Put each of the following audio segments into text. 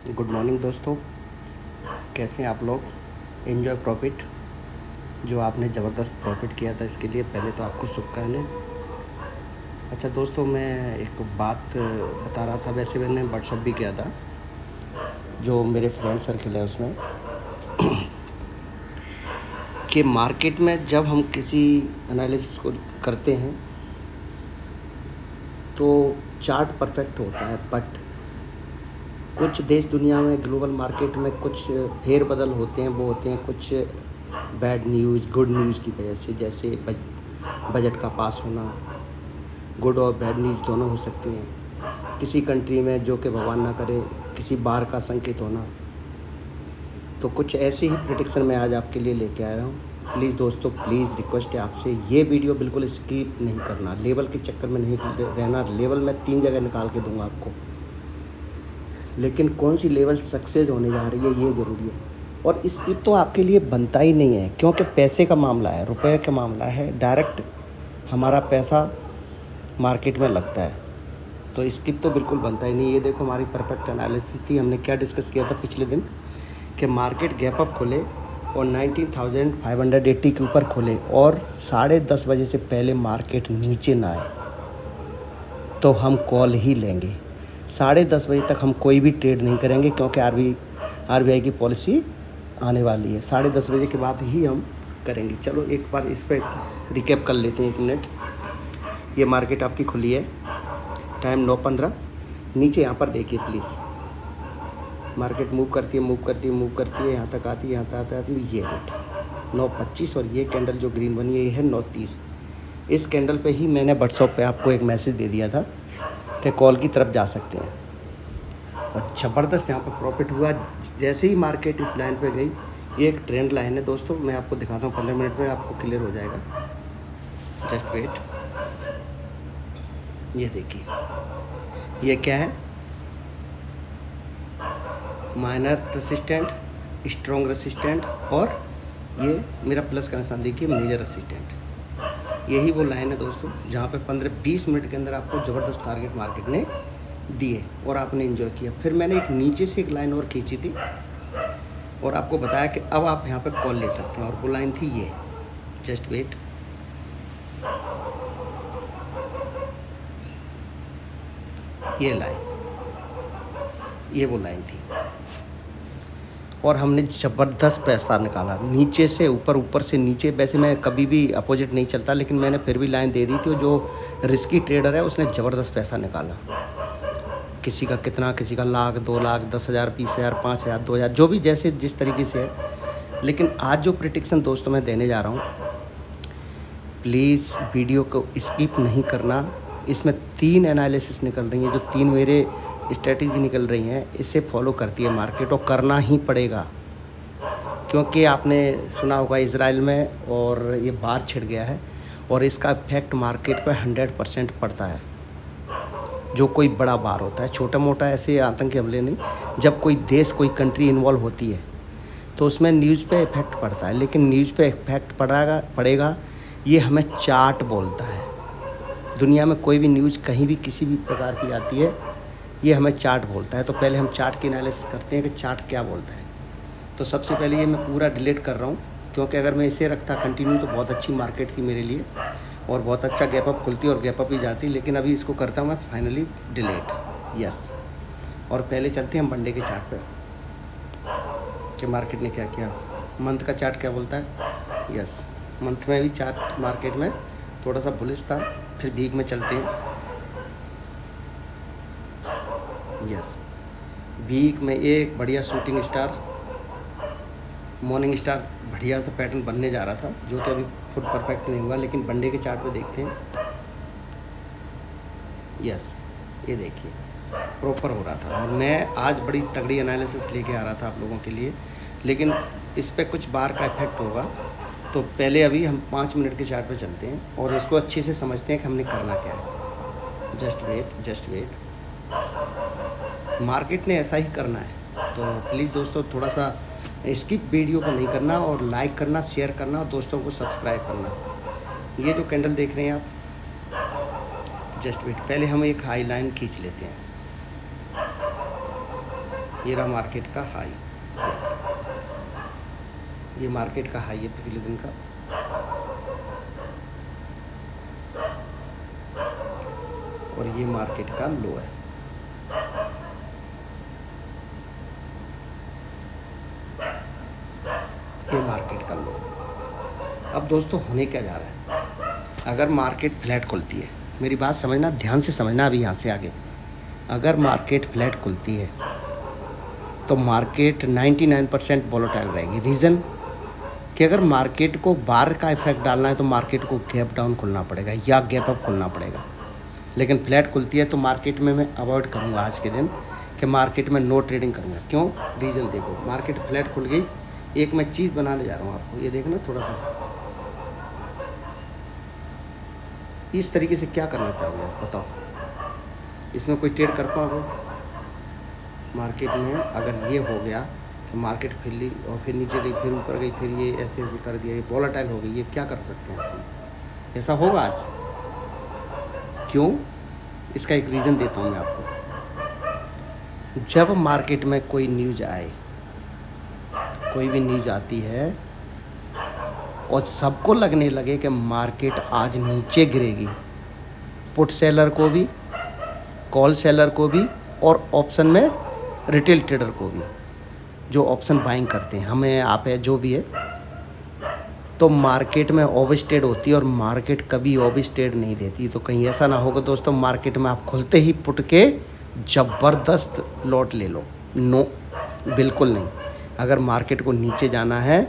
Good morning दोस्तों, कैसे हैं आप लोग। Enjoy profit. जो आपने ज़बरदस्त प्रॉफिट किया था इसके लिए पहले तो आपको शुभकामनाएं। अच्छा दोस्तों, मैं एक बात बता रहा था। वैसे मैंने व्हाट्सअप भी किया था, जो मेरे फ्रेंड सर्किल है उसमें, कि मार्केट में जब हम किसी एनालिसिस को करते हैं तो चार्ट परफेक्ट होता है, बट कुछ देश दुनिया में ग्लोबल मार्केट में कुछ फेरबदल होते हैं। वो होते हैं कुछ बैड न्यूज़ गुड न्यूज़ की वजह से, जैसे बजट का पास होना। गुड और बैड न्यूज़ दोनों हो सकती हैं किसी कंट्री में, जो कि भगवान ना करे किसी बाढ़ का संकेत होना। तो कुछ ऐसी ही प्रेडिक्शन मैं आज आपके लिए लेके आया हूँ। प्लीज़ दोस्तों, प्लीज़ रिक्वेस्ट है आपसे, ये वीडियो बिल्कुल स्किप नहीं करना। लेवल के चक्कर में नहीं रहना। लेवल मैं 3 जगह निकाल के दूंगा आपको, लेकिन कौन सी लेवल सक्सेस होने जा रही है ये ज़रूरी है। और स्किप तो आपके लिए बनता ही नहीं है, क्योंकि पैसे का मामला है, रुपए का मामला है। डायरेक्ट हमारा पैसा मार्केट में लगता है, तो स्किप तो बिल्कुल बनता ही नहीं। ये देखो, हमारी परफेक्ट एनालिसिस थी। हमने क्या डिस्कस किया था पिछले दिन, कि मार्केट गैप अप खोले और 19,580 के ऊपर खोले और 10:30 बजे से पहले मार्केट नीचे ना आए तो हम कॉल ही लेंगे। 10:30 बजे तक हम कोई भी ट्रेड नहीं करेंगे, क्योंकि आरबीआई की पॉलिसी आने वाली है। 10:30 बजे के बाद ही हम करेंगे। चलो एक बार इस पर रिकैप कर लेते हैं, 1 मिनट। ये मार्केट आपकी खुली है, टाइम 9:15। नीचे यहाँ पर देखिए प्लीज़, मार्केट मूव करती है, यहाँ तक आती है, यहाँ तक आती है। ये देखिए 9:25, और ये कैंडल जो ग्रीन बनी है ये है 9:30। इस कैंडल पे ही मैंने व्हाट्सएप पे आपको एक मैसेज दे दिया था कि कॉल की तरफ जा सकते हैं, और ज़बरदस्त यहाँ पर प्रॉफिट हुआ। जैसे ही मार्केट इस लाइन पे गई, ये एक ट्रेंड लाइन है दोस्तों, मैं आपको दिखाता हूँ। 15 मिनट में आपको क्लियर हो जाएगा। Just wait. ये देखिए, ये क्या है, माइनर रेसिस्टेंट, स्ट्रॉन्ग रेसिस्टेंट, और ये मेरा प्लस का निशान देखिए, मेजर रेसिस्टेंट। यही वो लाइन है दोस्तों, जहाँ पे 15-20 मिनट के अंदर आपको ज़बरदस्त टारगेट मार्केट ने दिए और आपने एंजॉय किया। फिर मैंने एक नीचे से एक लाइन और खींची थी और आपको बताया कि अब आप यहाँ पे कॉल ले सकते हैं, और वो लाइन थी ये। Just wait. ये लाइन, ये वो लाइन थी, और हमने ज़बरदस्त पैसा निकाला नीचे से ऊपर, ऊपर से नीचे। वैसे मैं कभी भी अपोजिट नहीं चलता, लेकिन मैंने फिर भी लाइन दे दी थी, और जो रिस्की ट्रेडर है उसने ज़बरदस्त पैसा निकाला। किसी का कितना, किसी का लाख, 2 लाख, 10,000, 20,000, 5,000, 2,000, जो भी जैसे जिस तरीके से है। लेकिन आज जो प्रेडिक्शन दोस्तों मैं देने जा रहा हूँ, प्लीज़ वीडियो को स्किप नहीं करना। इसमें 3 एनालिसिस निकल रही हैं, जो 3 मेरे स्ट्रेटजी निकल रही हैं, इससे फॉलो करती है मार्केट, और करना ही पड़ेगा। क्योंकि आपने सुना होगा इजराइल में और ये बाढ़ छिड़ गया है, और इसका इफेक्ट मार्केट पर 100% पड़ता है। जो कोई बड़ा बाढ़ होता है, छोटा मोटा ऐसे आतंकी हमले नहीं, जब कोई देश, कोई कंट्री इन्वॉल्व होती है तो उसमें न्यूज़ पे इफेक्ट पड़ता है। लेकिन न्यूज़ पे इफेक्ट पड़ेगा ये हमें चार्ट बोलता है। दुनिया में कोई भी न्यूज़ कहीं भी किसी भी प्रकार की आती है, ये हमें चार्ट बोलता है। तो पहले हम चार्ट की एनालिसिस करते हैं कि चार्ट क्या बोलता है। तो सबसे पहले ये मैं पूरा डिलीट कर रहा हूँ, क्योंकि अगर मैं इसे रखता कंटिन्यू तो बहुत अच्छी मार्केट थी मेरे लिए, और बहुत अच्छा गैप अप खुलती और गैप अप ही जाती। लेकिन अभी इसको करता हूँ मैं फाइनली डिलीट। यस। और पहले चलते हैं हम मंडे के चार्ट पर, कि मार्केट ने क्या किया। मंथ का चार्ट क्या बोलता है। यस, मंथ में भी चार्ट मार्केट में थोड़ा सा बुलिश था। फिर वीक में चलते हैं। यस, वीक में एक बढ़िया शूटिंग स्टार, मॉर्निंग स्टार, बढ़िया सा पैटर्न बनने जा रहा था, जो कि अभी फुल परफेक्ट नहीं हुआ। लेकिन मंडे के चार्ट पे देखते हैं। यस, ये देखिए प्रॉपर हो रहा था, और मैं आज बड़ी तगड़ी एनालिसिस लेके आ रहा था आप लोगों के लिए। लेकिन इस पर कुछ बार का इफेक्ट होगा, तो पहले अभी हम 5 मिनट के चार्ट पे चलते हैं और इसको अच्छे से समझते हैं कि हमने करना क्या है। Just wait. मार्केट ने ऐसा ही करना है, तो प्लीज़ दोस्तों थोड़ा सा स्किप वीडियो को नहीं करना, और लाइक करना, शेयर करना, और दोस्तों को सब्सक्राइब करना। ये जो कैंडल देख रहे हैं आप, जस्ट वेट, पहले हम एक हाई लाइन खींच लेते हैं। ये रहा मार्केट का हाई। यस, ये मार्केट का हाई है पिछले दिन का। और ये मार्केट का लो है। ये मार्केट का लो। अब दोस्तों होने क्या जा रहा है, अगर मार्केट फ्लैट खुलती है, मेरी बात समझना, ध्यान से समझना अभी यहाँ से आगे। अगर मार्केट फ्लैट खुलती है तो मार्केट 99% वोलेटाइल रहेगी। रीज़न कि अगर मार्केट को बार का इफेक्ट डालना है तो मार्केट को गैप डाउन खुलना पड़ेगा या गैप अप खुलना पड़ेगा। लेकिन फ्लैट खुलती है तो मार्केट में मैं अवॉइड करूँगा आज के दिन कि मार्केट में नो ट्रेडिंग करूँगा। क्यों? रीज़न देखो, मार्केट फ्लैट खुल गई, एक मैं चीज़ बनाने जा रहा हूँ आपको, ये देखना थोड़ा सा इस तरीके से। क्या करना चाहोगे आप बताओ? इसमें कोई ट्रेड कर पाओगे मार्केट में? अगर ये हो गया कि मार्केट फिर ली और फिर नीचे गई, फिर ऊपर गई, फिर ये ऐसे ऐसे कर दिया, ये वोलेटाइल हो गई, ये क्या कर सकते हैं आप? ऐसा होगा आज? क्यों? इसका एक रीज़न देता हूँ मैं आपको। जब मार्केट में कोई न्यूज़ आए, कोई भी न्यूज़ आती है और सबको लगने लगे कि मार्केट आज नीचे गिरेगी, पुट सेलर को भी, कॉल सेलर को भी, और ऑप्शन में रिटेल ट्रेडर को भी, जो ऑप्शन बाइंग करते हैं, हमें आप है जो भी है, तो मार्केट में ओवरस्टेड होती है और मार्केट कभी ओवरस्टेड नहीं देती। तो कहीं ऐसा ना होगा दोस्तों मार्केट में आप खुलते ही पुट के ज़बरदस्त लॉट ले लो। नो, बिल्कुल नहीं। अगर मार्केट को नीचे जाना है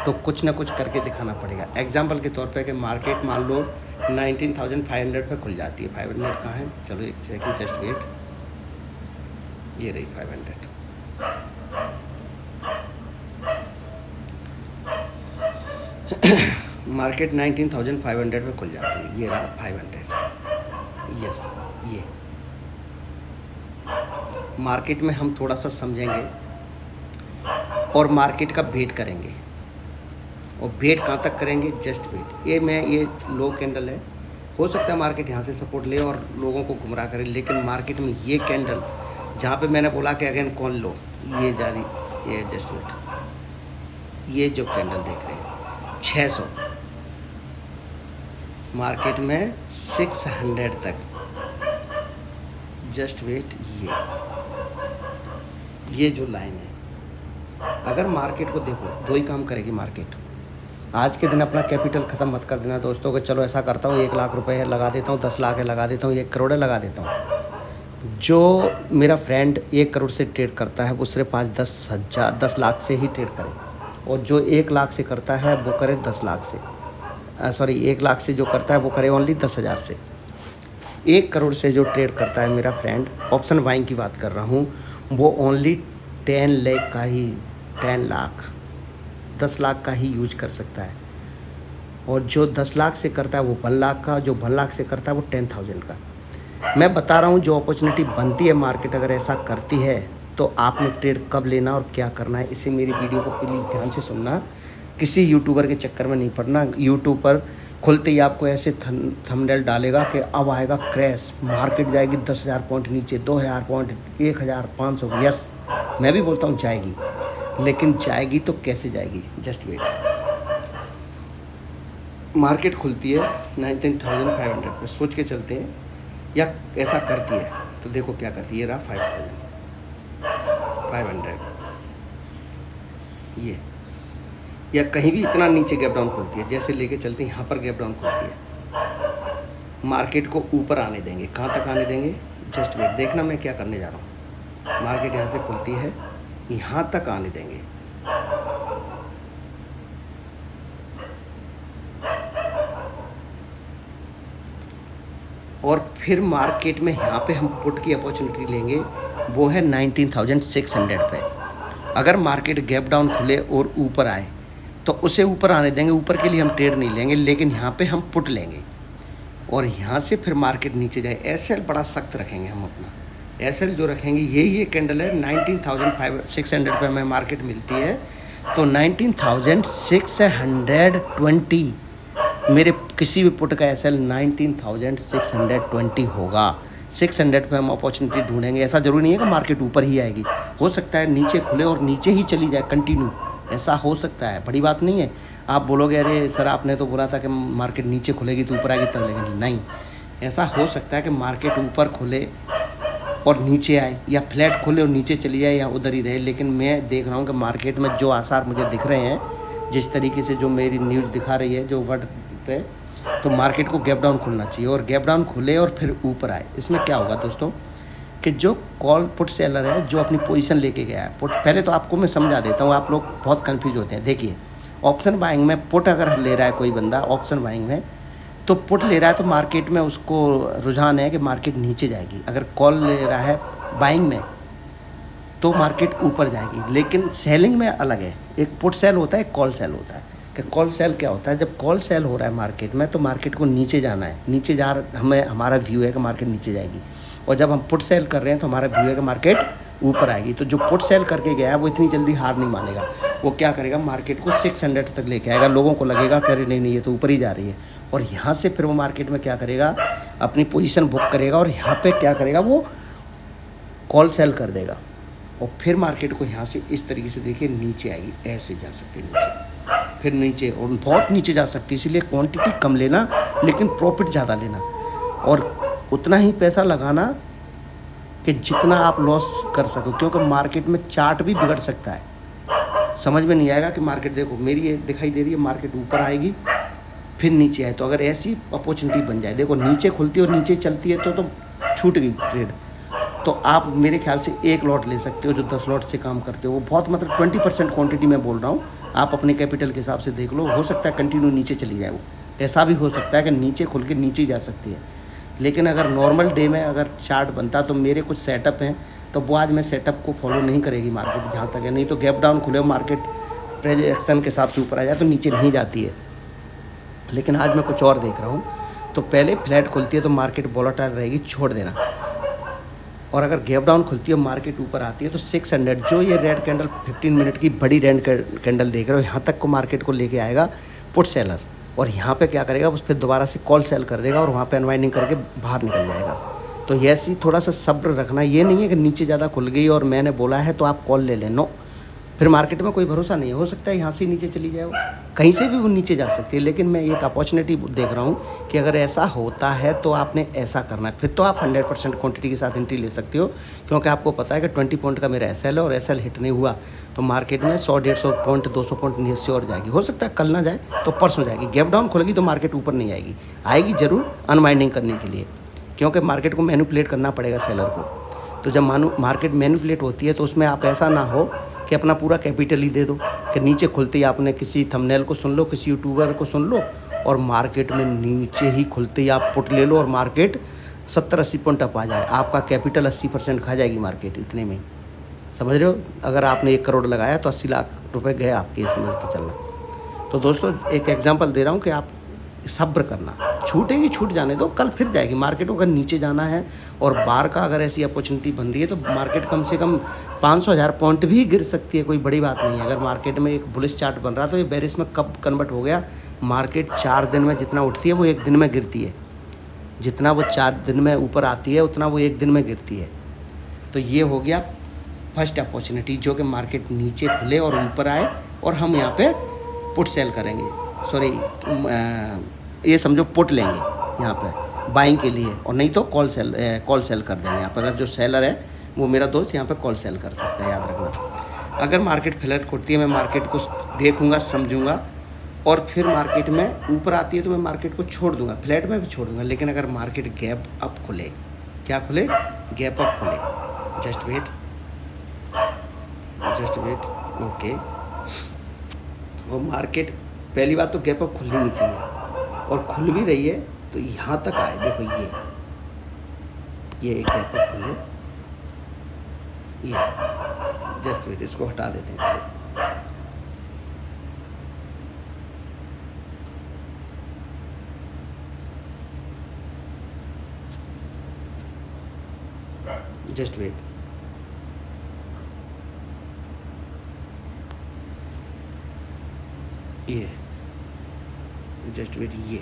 तो कुछ ना कुछ करके दिखाना पड़ेगा। एग्जांपल के तौर पे कि मार्केट मान लो 19,500 पे खुल जाती है। 500 कहाँ है? चलो एक सेकंड, जस्ट वेट। ये रही 500। मार्केट 19,500 पे खुल जाती है। ये रहा 500। यस, ये मार्केट में हम थोड़ा सा समझेंगे और मार्केट का वेट करेंगे। और वेट कहाँ तक करेंगे? Just wait. ये लो कैंडल है, हो सकता है मार्केट यहाँ से सपोर्ट ले और लोगों को गुमराह करे, लेकिन मार्केट में ये कैंडल जहाँ पे मैंने बोला कि अगेन कौन लो, ये जारी, ये जस्ट वेट, ये जो कैंडल देख रहे हैं 600, मार्केट में 600 तक, जस्ट वेट, ये जो लाइन है, अगर मार्केट को देखो, दो ही काम करेगी मार्केट। आज के दिन अपना कैपिटल ख़त्म मत कर देना दोस्तों कि चलो ऐसा करता हूँ 1 लाख रुपए लगा देता हूँ, 10 लाख लगा देता हूँ, 1 करोड़ लगा देता हूँ। जो मेरा फ्रेंड 1 करोड़ से ट्रेड करता है वो सिर्फ 10 लाख से ही ट्रेड करे, और जो 1 लाख से करता है वो करे 10 लाख से, सॉरी 1 लाख से जो करता है वो करे ओनली 10,000 से। 1 करोड़ से जो ट्रेड करता है मेरा फ्रेंड, ऑप्शन बाइंग की बात कर रहा हूँ, वो ओनली 10 लाख का ही, 10 लाख 10 लाख का ही यूज कर सकता है। और जो 10 लाख से करता है वो 1 लाख का, जो 1 लाख से करता है वो 10,000 का। मैं बता रहा हूँ जो अपॉर्चुनिटी बनती है मार्केट अगर ऐसा करती है तो आपने ट्रेड कब लेना और क्या करना है, इसी मेरी वीडियो को प्लीज़ ध्यान से सुनना। किसी यूट्यूबर के चक्कर में नहीं पड़ना। यूट्यूब पर खुलते ही आपको ऐसे थंबनेल डालेगा कि अब आएगा क्रैश, मार्केट जाएगी 10,000 पॉइंट नीचे, 2,000 पॉइंट, 1,500। यस, मैं भी बोलता हूँ जाएगी, लेकिन जाएगी तो कैसे जाएगी? Just wait. मार्केट खुलती है 19,500 पे, सोच के चलते हैं, या ऐसा करती है तो देखो क्या करती है। ये रहा 5,500, ये, या कहीं भी इतना नीचे गैप डाउन खुलती है, जैसे लेके चलते हैं यहाँ पर गैप डाउन खुलती है, मार्केट को ऊपर आने देंगे। कहाँ तक आने देंगे? जस्ट वेट, देखना मैं क्या करने जा रहा हूँ। मार्केट यहाँ से खुलती है, यहाँ तक आने देंगे, और फिर मार्केट में यहाँ पे हम पुट की अपॉर्चुनिटी लेंगे, वो है 19,600 पे। अगर मार्केट गैप डाउन खुले और ऊपर आए तो उसे ऊपर आने देंगे। ऊपर के लिए हम ट्रेड नहीं लेंगे, लेकिन यहाँ पे हम पुट लेंगे, और यहाँ से फिर मार्केट नीचे जाए। एसएल बड़ा सख्त रखेंगे हम अपना। एसएल जो रखेंगे, यही ये कैंडल है 19,600 पे हमें मार्केट मिलती है, तो 19,620 मेरे किसी भी पुट का एसएल 19,620 होगा। 600 पे हम अपॉर्चुनिटी ढूंढेंगे। ऐसा ज़रूरी नहीं है कि मार्केट ऊपर ही आएगी, हो सकता है नीचे खुले और नीचे ही चली जाए कंटिन्यू, ऐसा हो सकता है, बड़ी बात नहीं है। आप बोलोगे अरे सर आपने तो बोला था कि मार्केट नीचे खुलेगी तो ऊपर आएगी तब लेंगे, नहीं, ऐसा हो सकता है कि मार्केट ऊपर खुले और नीचे आए, या फ्लैट खुले और नीचे चली जाए, या उधर ही रहे। लेकिन मैं देख रहा हूँ कि मार्केट में जो आसार मुझे दिख रहे हैं, जिस तरीके से जो मेरी न्यूज़ दिखा रही है जो वर्ड पे, तो मार्केट को गैप डाउन खुलना चाहिए और गैप डाउन खुले और फिर ऊपर आए। इसमें क्या होगा दोस्तों कि जो कॉल पुट सेलर है जो अपनी पोजीशन लेके गया है पुट, पहले तो आपको मैं समझा देता हूँ, आप लोग बहुत कंफ्यूज होते हैं। देखिए ऑप्शन बाइंग में पुट अगर ले रहा है कोई बंदा ऑप्शन बाइंग में, तो पुट ले रहा है तो मार्केट में उसको रुझान है कि मार्केट नीचे जाएगी। अगर कॉल ले रहा है बाइंग में तो मार्केट ऊपर जाएगी। लेकिन सेलिंग में अलग है, एक पुट सेल होता है, एक कॉल सेल होता है। कि कॉल सेल क्या होता है, जब कॉल सेल हो रहा है मार्केट में तो मार्केट को नीचे जाना है, नीचे जा हमें हमारा व्यू है कि मार्केट नीचे जाएगी। और जब हम पुट सेल कर रहे हैं तो हमारा व्यू है कि मार्केट ऊपर आएगी। तो जो पुट सेल करके गया है वो इतनी जल्दी हार नहीं मानेगा, वो क्या करेगा, मार्केट को 600 तक लेके आएगा। लोगों को लगेगा कि अरे नहीं ये तो ऊपर ही जा रही है, और यहाँ से फिर वो मार्केट में क्या करेगा, अपनी पोजीशन बुक करेगा और यहाँ पे क्या करेगा, वो कॉल सेल कर देगा और फिर मार्केट को यहाँ से इस तरीके से देखिए नीचे आएगी, ऐसे जा सकती है नीचे, फिर नीचे और बहुत नीचे जा सकती है। इसीलिए क्वांटिटी कम लेना लेकिन प्रॉफिट ज़्यादा लेना, और उतना ही पैसा लगाना कि जितना आप लॉस कर सको, क्योंकि मार्केट में चार्ट भी बिगड़ सकता है। समझ में नहीं आएगा कि मार्केट देखो मेरी ये दिखाई दे रही है, मार्केट ऊपर आएगी फिर नीचे आए, तो अगर ऐसी अपॉर्चुनिटी बन जाए, देखो नीचे खुलती है और नीचे चलती है तो छूट गई ट्रेड। तो आप मेरे ख्याल से एक लॉट ले सकते हो जो 10 लॉट से काम करते हो, वो बहुत मतलब 20% क्वांटिटी में बोल रहा हूँ। आप अपने कैपिटल के हिसाब से देख लो, हो सकता है कंटिन्यू नीचे चली जाए वो, ऐसा भी हो सकता है कि नीचे खुल के नीचे जा सकती है। लेकिन अगर नॉर्मल डे में अगर चार्ट बनता तो मेरे कुछ सेटअप हैं, तो वो आज मैं सेटअप को फॉलो नहीं करेगी मार्केट जहाँ तक है। नहीं तो गैप डाउन खुले मार्केट प्रेजेक्शन के हिसाब से ऊपर आ जाए तो नीचे नहीं जाती है। लेकिन आज मैं कुछ और देख रहा हूँ, तो पहले फ्लैट खुलती है तो मार्केट वोलेटाइल रहेगी, छोड़ देना। और अगर गैप डाउन खुलती है मार्केट ऊपर आती है तो 600 जो ये रेड कैंडल 15 मिनट की बड़ी रेड कैंडल देख रहे हो, यहाँ तक को मार्केट को लेके आएगा पुट सेलर, और यहाँ पे क्या करेगा, उस पर दोबारा से कॉल सेल कर देगा और वहाँ पे अनवाइंडिंग करके बाहर निकल जाएगा। तो ऐसी थोड़ा सा सब्र रखना, ये नहीं है कि नीचे ज़्यादा खुल गई और मैंने बोला है तो आप कॉल ले लें, नो, फिर मार्केट में कोई भरोसा नहीं है, हो सकता है यहाँ से नीचे चली जाए, वो कहीं से भी वो नीचे जा सकती है। लेकिन मैं एक अपॉर्चुनिटी देख रहा हूँ कि अगर ऐसा होता है तो आपने ऐसा करना है, फिर तो आप 100% क्वांटिटी के साथ एंट्री ले सकते हो, क्योंकि आपको पता है कि 20 पॉइंट का मेरा एसएल है और एसएल हिट नहीं हुआ तो मार्केट में 100-150 पॉइंट 200 पॉइंट नीचे और जाएगी। हो सकता है कल ना जाए तो परसों जाएगी। गैप डाउन खुलेगी तो मार्केट ऊपर नहीं आएगी, आएगी ज़रूर अनवाइंडिंग करने के लिए, क्योंकि मार्केट को मैनिपुलेट करना पड़ेगा सेलर को। तो जब मार्केट मैनिपुलेट होती है तो उसमें आप ऐसा ना हो कि अपना पूरा कैपिटल ही दे दो, कि नीचे खुलते ही आपने किसी थंबनेल को सुन लो, किसी यूट्यूबर को सुन लो और मार्केट में नीचे ही खुलते ही आप पुट ले लो और मार्केट 70-80 पॉइंट अप आ जाए, आपका कैपिटल 80% खा जाएगी मार्केट इतने में ही। समझ रहे हो, अगर आपने 1 करोड़ लगाया तो 80 लाख रुपए गए आपके, समझ के चलना। तो दोस्तों एक एग्जांपल दे रहा हूँ कि आप सब्र करना, छूटेगी छूट जाने दो, कल फिर जाएगी मार्केट को। अगर नीचे जाना है और बार का अगर ऐसी अपॉर्चुनिटी बन रही है तो मार्केट कम से कम 500,000 पॉइंट भी गिर सकती है, कोई बड़ी बात नहीं है। अगर मार्केट में एक बुलिश चार्ट बन रहा तो ये बेरिश में कब कन्वर्ट हो गया, मार्केट 4 दिन में जितना उठती है वो 1 दिन में गिरती है, जितना वो 4 दिन में ऊपर आती है उतना वो 1 दिन में गिरती है। तो ये हो गया फर्स्ट अपॉर्चुनिटी, जो कि मार्केट नीचे खुले और ऊपर आए और हम यहाँ पे पुट सेल करेंगे, सॉरी ये समझो पुट लेंगे यहाँ पे बाइंग के लिए, और नहीं तो कॉल सेल कर देंगे यहाँ पर। अगर जो सेलर है वो मेरा दोस्त यहाँ पे कॉल सेल कर सकता है, याद रखना। अगर मार्केट फ्लैट खुलती है मैं मार्केट को देखूँगा, समझूंगा, और फिर मार्केट में ऊपर आती है तो मैं मार्केट को छोड़ दूंगा, फ्लैट में भी छोड़ दूंगा। लेकिन अगर मार्केट गैप अप खुले, क्या खुले, गैप अप खुले, जस्ट वेट, ओके। वो मार्केट पहली बात तो गैप अप खुलनी नहीं चाहिए, और खुल भी रही है तो यहाँ तक आए, देखो ये एक गैप अप खुले, ये जस्ट वेट, इसको हटा देते हैं, जस्ट वेट, ये जस्ट वेट, ये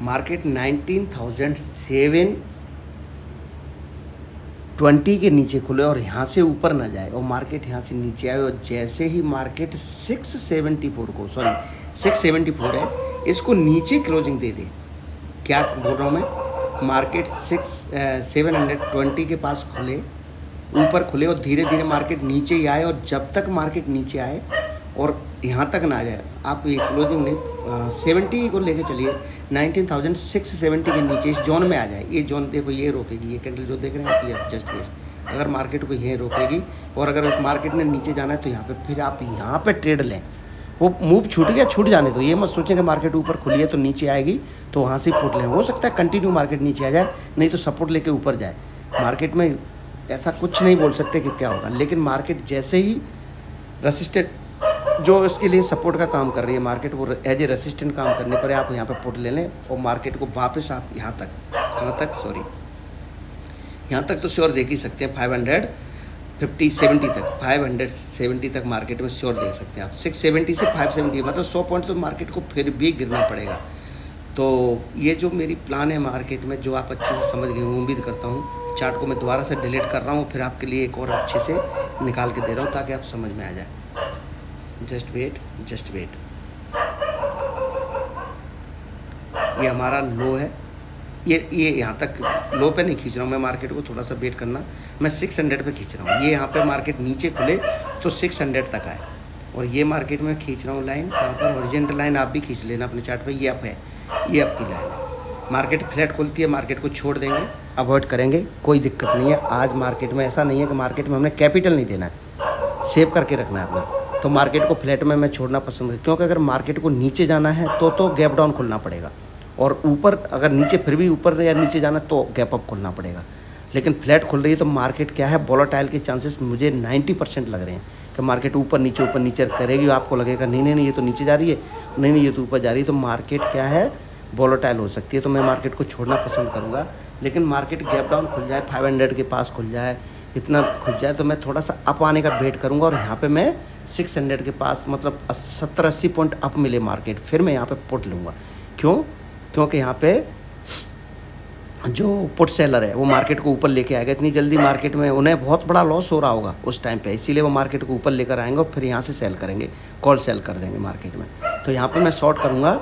मार्केट 19,700 20 के नीचे खुले और यहाँ से ऊपर ना जाए और मार्केट यहाँ से नीचे आए, और जैसे ही मार्केट 674 को, सॉरी 674 है, इसको नीचे क्लोजिंग दे दे, क्या बोल रहा हूँ मैं, मार्केट 720 के पास खुले, ऊपर खुले और धीरे धीरे मार्केट नीचे ही आए, और जब तक मार्केट नीचे आए और यहाँ तक ना आ जाए, आप ये क्लोजिंग नहीं 70 को लेके चलिए, 19,670 के नीचे इस जोन में आ जाए। ये जोन देखो, ये रोकेगी, ये कैंडल जो देख रहे हैं आप, ये जस्ट वेस्ट, अगर मार्केट को ये रोकेगी और अगर उस मार्केट ने नीचे जाना है तो यहाँ पे फिर आप यहाँ पे ट्रेड लें। वो मूव छूट गया, छूट जाने दो, ये मत सोचें कि मार्केट ऊपर खुली है तो नीचे आएगी तो वहाँ से पुट लें। हो सकता है कंटिन्यू मार्केट नीचे आ जाए, नहीं तो सपोर्ट लेके ऊपर जाए। मार्केट में ऐसा कुछ नहीं बोल सकते कि क्या होगा, लेकिन मार्केट जैसे ही रेसिस्टेंट जो इसके लिए सपोर्ट का काम कर रही है मार्केट, वो एज ए रेसिस्टेंट काम करने पर आप यहाँ पे पुट ले लें और मार्केट को वापस आप यहाँ तक, कहाँ तक, सॉरी यहाँ तक तो श्योर देख ही सकते हैं, 570 तक, 570 तक मार्केट में श्योर देख सकते हैं आप। 670 से 570 मतलब 100 पॉइंट तो मार्केट को फिर भी गिरना पड़ेगा। तो ये जो मेरी प्लान है मार्केट में, जो आप अच्छे से समझ गए, उम्मीद करता हूँ। चार्ट को मैं दोबारा से डिलीट कर रहा हूँ, फिर आपके लिए एक और अच्छे से निकाल के दे रहा हूँ ताकि आप समझ में आ जाए। जस्ट वेट, जस्ट वेट, ये हमारा लो है, ये यहाँ तक लो पे नहीं खींच रहा हूँ मैं मार्केट को, थोड़ा सा वेट करना, मैं 600 पे खींच रहा हूँ। ये यहाँ पे मार्केट नीचे खुले तो 600 तक आए, और ये मार्केट में खींच रहा हूँ लाइन, कहाँ पर, हॉरिजॉन्टल लाइन आप भी खींच लेना अपने चार्ट पे, ये अप है, ये अप की लाइन है। मार्केट फ्लैट खुलती है, मार्केट को छोड़ देंगे, अवॉइड करेंगे, कोई दिक्कत नहीं है। आज मार्केट में ऐसा नहीं है कि मार्केट में हमने कैपिटल नहीं देना है, सेव करके रखना है अपना। तो मार्केट को फ्लैट में मैं छोड़ना पसंद है, क्योंकि अगर मार्केट को नीचे जाना है तो गैप डाउन खुलना पड़ेगा, और ऊपर अगर नीचे फिर भी ऊपर या नीचे जाना तो गैप अप खुलना पड़ेगा। लेकिन फ्लैट खुल रही है तो मार्केट क्या है, वोलेटाइल के चांसेस मुझे 90% लग रहे हैं कि मार्केट ऊपर नीचे करेगी। आपको लगेगा नहीं ये तो नीचे जा रही है, नहीं ये तो ऊपर जा रही है, तो मार्केट क्या है, वोलेटाइल हो सकती है। तो मैं मार्केट को छोड़ना पसंद करूँगा। लेकिन मार्केट गैप डाउन खुल जाए, 500 के पास खुल जाए, इतना खुल जाए तो मैं थोड़ा सा अप आने का वेट करूँगा, और यहाँ पे मैं 600 के पास मतलब 70-80 पॉइंट अप मिले मार्केट, फिर मैं यहाँ पे पुट लूँगा। क्यों? क्योंकि यहाँ पे जो पुट सेलर है वो मार्केट को ऊपर लेके आएगा। इतनी जल्दी मार्केट में उन्हें बहुत बड़ा लॉस हो रहा होगा उस टाइम पे, इसीलिए वो मार्केट को ऊपर लेकर आएंगे और फिर यहाँ से सेल करेंगे, कॉल सेल कर देंगे मार्केट में। तो यहाँ पे मैं शॉर्ट करूँगा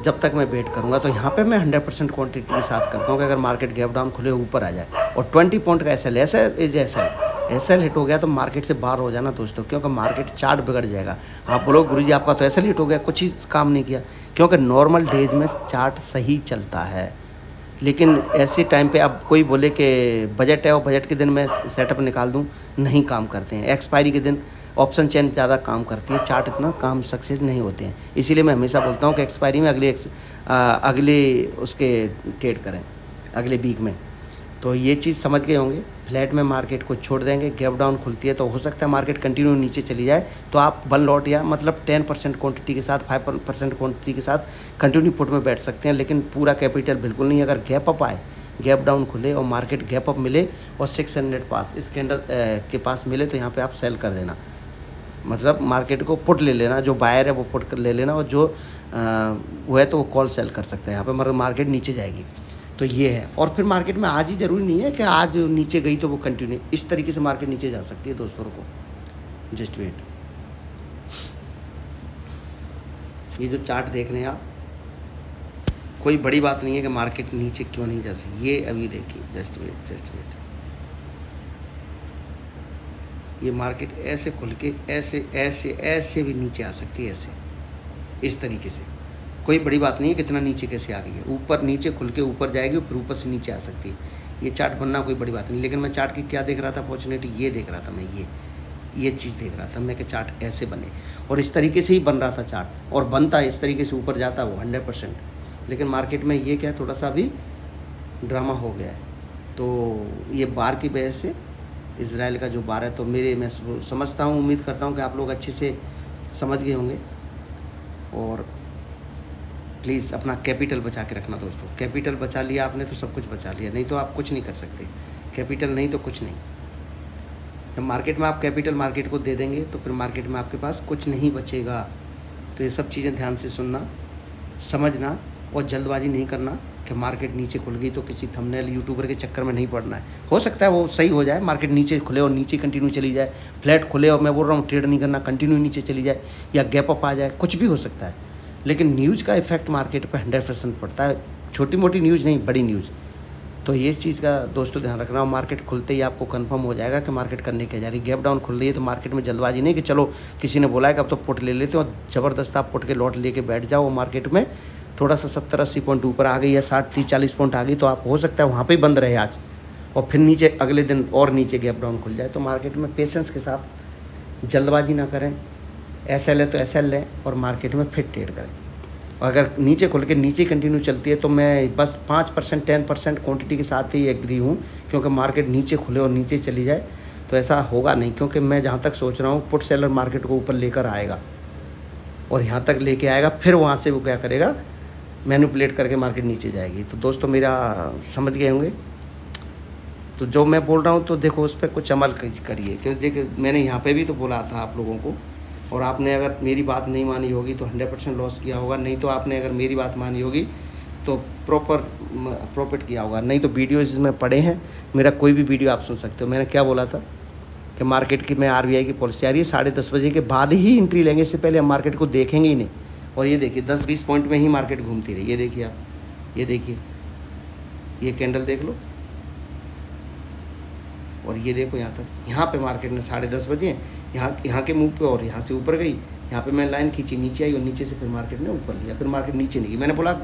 जब तक मैं वेट करूँगा। तो यहाँ पे मैं 100% क्वांटिटी के साथ करता हूँ कि अगर मार्केट गैप डाउन खुले ऊपर आ जाए, और 20 पॉइंट का एसएल हिट हो गया तो मार्केट से बाहर हो जाना दोस्तों, क्योंकि मार्केट चार्ट बिगड़ जाएगा। आप बोलो गुरुजी आपका तो एसएल हिट हो गया, कुछ ही काम नहीं किया, क्योंकि नॉर्मल डेज में चार्ट सही चलता है। लेकिन ऐसे टाइम पे अब कोई बोले कि बजट है और बजट के दिन मैं सेटअप निकाल दूं, नहीं काम करते हैं। एक्सपायरी के दिन ऑप्शन चेन ज़्यादा काम करती है, चार्ट इतना काम सक्सेस नहीं होते हैं। इसीलिए मैं हमेशा बोलता हूं कि एक्सपायरी में अगले उसके ट्रेड करें, अगले वीक में। तो ये चीज़ समझ गए होंगे। फ्लैट में मार्केट को छोड़ देंगे, गैप डाउन खुलती है तो हो सकता है मार्केट कंटिन्यू नीचे चली जाए, तो आप 1 लॉट या मतलब 10% क्वांटिटी के साथ, 5% क्वांटिटी के साथ कंटिन्यू पुट में बैठ सकते हैं। लेकिन पूरा कैपिटल बिल्कुल नहीं। अगर गैप अप आए, गैप डाउन खुले और मार्केट गैप अप मिले और 600 पास इस कैंडल के पास मिले तो यहाँ पे आप सेल कर देना, मतलब मार्केट को पुट ले लेना। जो बायर है वो पुट कर ले लेना, और जो वो है तो वो कॉल सेल कर सकते हैं यहाँ पे, मगर मार्केट नीचे जाएगी। तो ये है। और फिर मार्केट में आज ही ज़रूरी नहीं है कि आज नीचे गई तो वो कंटिन्यू, इस तरीके से मार्केट नीचे जा सकती है दोस्तों को। जस्ट वेट, ये जो चार्ट देख रहे हैं आप, कोई बड़ी बात नहीं है कि मार्केट नीचे क्यों नहीं जा सकती। ये अभी देखिए, जस्ट वेट, जस्ट वेट, ये मार्केट ऐसे खुल के ऐसे ऐसे ऐसे भी नीचे आ सकती है, ऐसे इस तरीके से। कोई बड़ी बात नहीं है कितना नीचे कैसे आ गई है, ऊपर नीचे खुल के ऊपर जाएगी और फिर ऊपर से नीचे आ सकती है। ये चार्ट बनना कोई बड़ी बात नहीं। लेकिन मैं चार्ट की क्या देख रहा था, अपॉर्चुनिटी ये देख रहा था मैं, ये चीज़ देख रहा था मैं कि चार्ट ऐसे बने, और इस तरीके से ही बन रहा था चार्ट, और बनता इस तरीके से ऊपर जाता वो 100%। लेकिन मार्केट में ये क्या थोड़ा सा अभी ड्रामा हो गया है। तो ये बार की वजह से, इजराइल का जो बार है, तो मैं समझता हूँ, उम्मीद करता हूँ कि आप लोग अच्छे से समझ गए होंगे। और प्लीज़ अपना कैपिटल बचा के रखना दोस्तों। कैपिटल बचा लिया आपने तो सब कुछ बचा लिया, नहीं तो आप कुछ नहीं कर सकते। कैपिटल नहीं तो कुछ नहीं। जब मार्केट में आप कैपिटल मार्केट को दे देंगे तो फिर मार्केट में आपके पास कुछ नहीं बचेगा। तो ये सब चीज़ें ध्यान से सुनना, समझना, और जल्दबाजी नहीं करना। कि मार्केट नीचे खुल गई तो किसी थंबनेल यूट्यूबर के चक्कर में नहीं पड़ना है। हो सकता है वो सही हो जाए, मार्केट नीचे खुले और नीचे कंटिन्यू चली जाए, फ्लैट खुले और मैं बोल रहा हूँ ट्रेड नहीं करना, कंटिन्यू नीचे चली जाए या गैप अप आ जाए, कुछ भी हो सकता है। लेकिन न्यूज़ का इफेक्ट मार्केट पर 100% पड़ता है, छोटी मोटी न्यूज़ नहीं, बड़ी न्यूज़। तो ये चीज़ का दोस्तों ध्यान रखना। और मार्केट खुलते ही आपको कंफर्म हो जाएगा कि मार्केट करने क्या जा रही है। गैप डाउन खुल रही है तो मार्केट में जल्दबाजी नहीं कि चलो किसी ने बोला है कि अब तो पुट ले लेते हो, ज़बरदस्त आप पुट के लॉट लेके बैठ जाओ। मार्केट में थोड़ा सा 70-80 पॉइंट ऊपर आ गई या 60-30-40 पॉइंट आ गई तो आप हो सकता है वहाँ पे ही बंद रहे आज, और फिर नीचे अगले दिन और नीचे गैप डाउन खुल जाए। तो मार्केट में पेशेंस के साथ जल्दबाजी ना करें, एसएल है तो एसएल लें और मार्केट में फिर ट्रेड करें। अगर नीचे खुल के नीचे कंटिन्यू चलती है तो मैं बस 5% 10% क्वांटिटी के साथ ही एग्री हूँ, क्योंकि मार्केट नीचे खुले और नीचे चली जाए तो ऐसा होगा नहीं। क्योंकि मैं जहाँ तक सोच रहा हूँ पुट सेलर मार्केट को ऊपर लेकर आएगा और यहाँ तक लेके आएगा, फिर वहाँ से वो क्या करेगा, मैनिपुलेट करके मार्केट नीचे जाएगी। तो दोस्तों मेरा समझ गए होंगे, तो जो मैं बोल रहा हूँ तो देखो उस पर कुछ अमल करिए। क्योंकि देखिए मैंने यहाँ पे भी तो बोला था आप लोगों को, और आपने अगर मेरी बात नहीं मानी होगी तो 100% लॉस किया होगा, नहीं तो आपने अगर मेरी बात मानी होगी तो प्रॉपर प्रॉफिट किया होगा। नहीं तो वीडियोज़ में पड़े हैं, मेरा कोई भी वीडियो आप सुन सकते हो। मैंने क्या बोला था कि मार्केट की, मैं आरबीआई की पॉलिसी आ रही है 10:30 बजे के बाद ही एंट्री लेंगे, इससे पहले हम मार्केट को देखेंगे ही नहीं। और ये देखिए 10-20 पॉइंट में ही मार्केट घूमती रही। ये देखिए आप, ये देखिए ये कैंडल देख लो, और ये देखो यहाँ तक, यहाँ पे मार्केट ने 10:30 बजे यहाँ के मुंह पे और यहाँ से ऊपर गई, यहाँ पे मैं लाइन खींची, नीचे आई और नीचे से फिर मार्केट ने ऊपर लिया, फिर मार्केट नीचे नहीं गई। मैंने बोला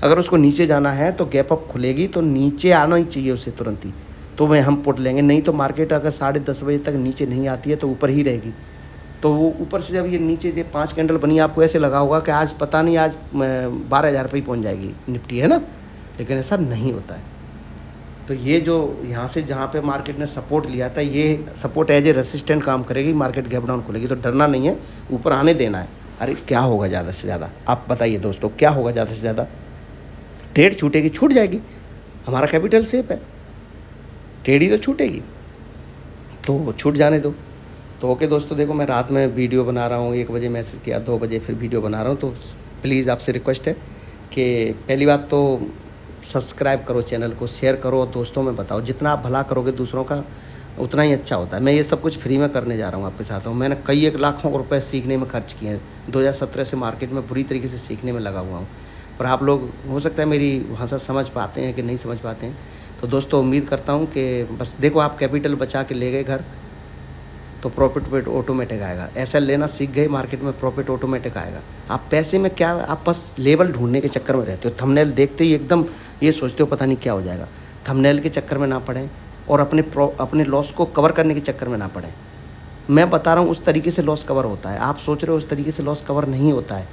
अगर उसको नीचे जाना है तो गैप अप खुलेगी तो नीचे आना ही चाहिए उसे तुरंत ही, तो मैं हम पुट लेंगे। नहीं तो मार्केट अगर 10:30 बजे तक नीचे नहीं आती है तो ऊपर ही रहेगी। तो वो ऊपर से जब ये नीचे से 5 कैंडल बनी, आपको ऐसे लगा होगा कि आज पता नहीं आज 12,000 रुपये ही पहुँच जाएगी निफ्टी, है ना, लेकिन ऐसा नहीं होता है। तो ये जो यहाँ से जहाँ पे मार्केट ने सपोर्ट लिया था, ये सपोर्ट एज ए रेसिस्टेंट काम करेगी, मार्केट गैप डाउन खुलेगी तो डरना नहीं है, ऊपर आने देना है। अरे क्या होगा ज़्यादा से ज़्यादा, आप बताइए दोस्तों, क्या होगा ज़्यादा से ज़्यादा? ट्रेड छूटेगी, छूट जाएगी, हमारा कैपिटल सेफ है, ट्रेड ही तो छूटेगी, तो छूट जाने दो। तो ओके दोस्तों, देखो मैं रात में वीडियो बना रहा हूँ, 1 बजे मैसेज किया, 2 बजे फिर वीडियो बना रहा हूँ। तो प्लीज़ आपसे रिक्वेस्ट है कि पहली बात तो सब्सक्राइब करो चैनल को, शेयर करो और दोस्तों में बताओ। जितना आप भला करोगे दूसरों का उतना ही अच्छा होता है। मैं ये सब कुछ फ्री में करने जा रहा हूँ आपके साथ। मैंने कई 1 लाखों रुपए सीखने में खर्च किए हैं। 2017 से मार्केट में बुरी तरीके से सीखने में लगा हुआ हूँ, पर आप लोग हो सकता है मेरी भाषा समझ पाते हैं कि नहीं समझ पाते हैं। तो दोस्तों उम्मीद करता हूँ कि बस देखो, आप कैपिटल बचा के ले गए घर तो प्रॉफिट ऑटोमेटिक आएगा। ऐसा लेना सीख गए, मार्केट में प्रॉफिट ऑटोमेटिक आएगा। आप पैसे में क्या, आप बस लेवल ढूंढने के चक्कर में रहते हो, थंबनेल देखते ही एकदम ये सोचते हो पता नहीं क्या हो जाएगा। थंबनेल के चक्कर में ना पड़ें और अपने लॉस को कवर करने के चक्कर में ना पड़ें। मैं बता रहा हूँ उस तरीके से लॉस कवर होता है, आप सोच रहे हो उस तरीके से लॉस कवर नहीं होता है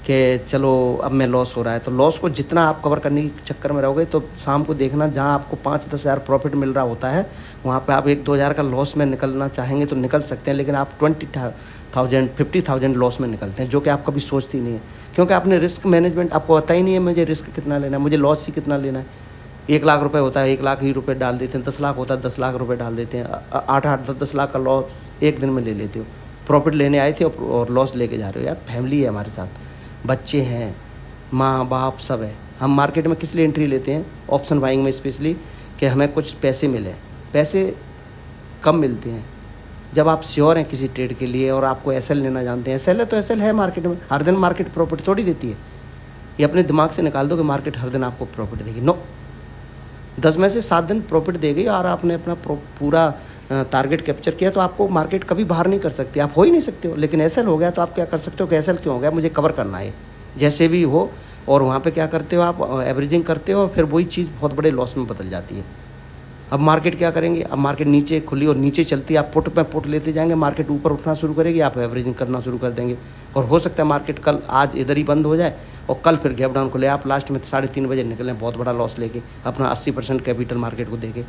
कि चलो अब मैं लॉस हो रहा है। तो लॉस को जितना आप कवर करने के चक्कर में रहोगे तो शाम को देखना, जहाँ आपको 5-10 हज़ार प्रॉफिट मिल रहा होता है वहाँ पे आप 1-2 हज़ार का लॉस में निकलना चाहेंगे तो निकल सकते हैं, लेकिन आप 20,000 50,000 लॉस में निकलते हैं, जो कि आप कभी सोचती नहीं है। क्योंकि आपने रिस्क मैनेजमेंट, आपको पता ही नहीं है मुझे रिस्क कितना लेना है, मुझे लॉस ही कितना लेना है। 1 लाख रुपए होता है, 1 लाख ही रुपये डाल देते हैं। 10 लाख होता है, 10 लाख रुपये डाल देते हैं। 8-8 10 लाख का लॉस एक दिन में ले लेते हो। प्रॉफिट लेने आए थे और लॉस लेके जा रहे हो। यार फैमिली है हमारे साथ, बच्चे हैं, माँ बाप सब है। हम मार्केट में किस लिए एंट्री लेते हैं, ऑप्शन बाइंग में स्पेशली, कि हमें कुछ पैसे मिले। पैसे कम मिलते हैं जब आप श्योर हैं किसी ट्रेड के लिए और आपको एसएल लेना जानते हैं। एसएल है तो एसएल है, मार्केट में हर दिन मार्केट प्रॉफिट थोड़ी देती है। ये अपने दिमाग से निकाल दो कि मार्केट हर दिन आपको प्रॉफिट देगी। नो, 10 में से 7 दिन प्रॉफिट देगी और आपने अपना पूरा टारगेट कैप्चर किया तो आपको मार्केट कभी बाहर नहीं कर सकती, आप हो ही नहीं सकते हो। लेकिन एसएल हो गया तो आप क्या कर सकते हो कि एसएल क्यों हो गया, मुझे कवर करना है जैसे भी हो। और वहाँ पे क्या करते हो आप, एवरेजिंग करते हो, फिर वही चीज़ बहुत बड़े लॉस में बदल जाती है। अब मार्केट क्या करेंगे, अब मार्केट नीचे खुली और नीचे चलती है, आप पुट पे पुट लेते जाएंगे, मार्केट ऊपर उठना शुरू करेगी, आप एवरेजिंग करना शुरू कर देंगे। और हो सकता है मार्केट कल आज इधर ही बंद हो जाए और कल फिर गैप डाउन खुले, आप लास्ट में 3:30 बजे निकलें बहुत बड़ा लॉस लेके, अपना 80% कैपिटल मार्केट को देके।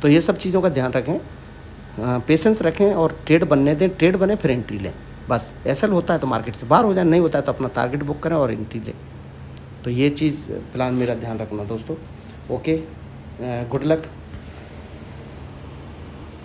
तो ये सब चीज़ों का ध्यान रखें, पेशेंस रखें और ट्रेड बनने दें। ट्रेड बने फिर एंट्री लें, बस। ऐसा होता है तो मार्केट से बाहर हो जाए, नहीं होता है तो अपना टारगेट बुक करें और एंट्री लें। तो ये चीज़ प्लान मेरा ध्यान रखना दोस्तों। Okay, good luck.